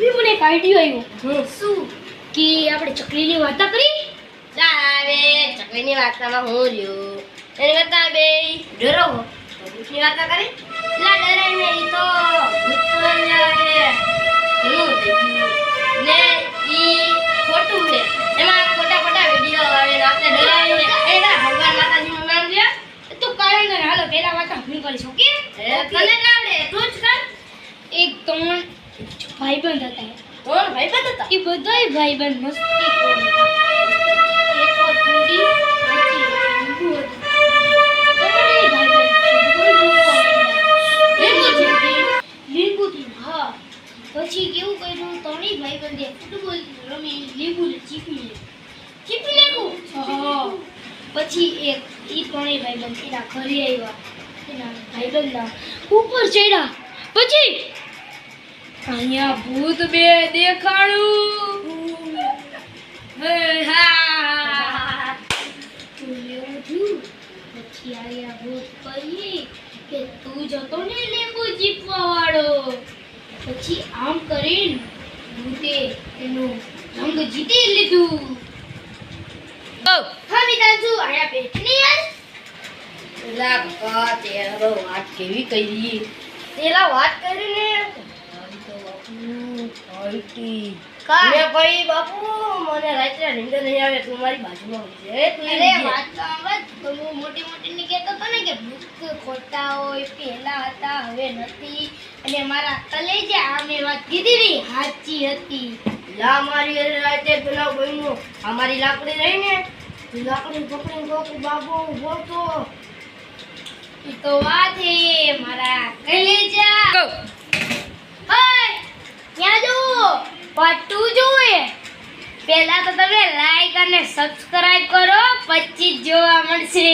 મને એક આઈડિયા આવ્યો શું કે આપણે ચકલીની વાર્તા કરી આવે ચકલીની વાર્તામાં હું રહ્યો એની કરતા બે ડરો ભૂતની વાર્તા કરી એટલા ડરે ને ઈ તો ભૂત તો આવે ઘણું થઈ ગયું ને ઈ ખોટું છે એમાં ખોટા વિડીયો આવે ને આપણે ડરાવીને એના ભગવાન માતાજીનું નામ લે તો કારણ કે હાલો પહેલા વાર્તા હું કરીશ ઓકે તને આવડે તું જ કર એક ત્રણ ભાઈબંધ હતા કોણ ભાઈબંધ હતા એ બધાય ભાઈબંધ મસ્તી કરે એક વાર કુંડી હતી લીંબુ હતું ત્રણેય ભાઈબંધ લીંબુથી હા પછી કેવું કર્યું ત્રણેય ભાઈબંધે ફૂટબોલ રમી લીંબુને ચીપી નાખ્યું હા પછી એક ઈ ત્રણેય ભાઈબંધ એના ઘરે આવ્યા એના ભાઈબંધના ઉપર ચડ્યા પછી અહીંયા ભૂત બે દેખાણું હે હા એવું થયું પછી આયા ભૂત કહી કે તું જતો ને લીંબુ જીપવા વાળો પછી આમ કરીને ભૂતે એનો રંગ જીતી લીધું હા મિતાંશુ આયા બેઠની યાર એલા કા તે વાત કેવી કરી તેલા વાત કરીને કા મે ભાઈ બાપુ મને રાત્રે નીંદર નહીં આવે તું મારી બાજુમાં હોય તું અરે વાત તો આમ જ બહુ મોટી ની કહેતો તો ને કે ભૂત ખોટા હોય પહેલા હતા હવે નથી અને મારા કલેજા આમે વાત કીધી ને સાચી હતી લા મારી અરે રાતે પેલા બહેનો અમારી લાકડી રહી ને લાકડી પકડીને ગોકુ બાબુ ઉભો તો ઈ તો વાત હે મારા કલેજા ઓય ક્યાં જો પાર્ટ 2 જોવે પહેલા તો તમે લાઈક અને સબસ્ક્રાઇબ કરો 25 જોવા મળશે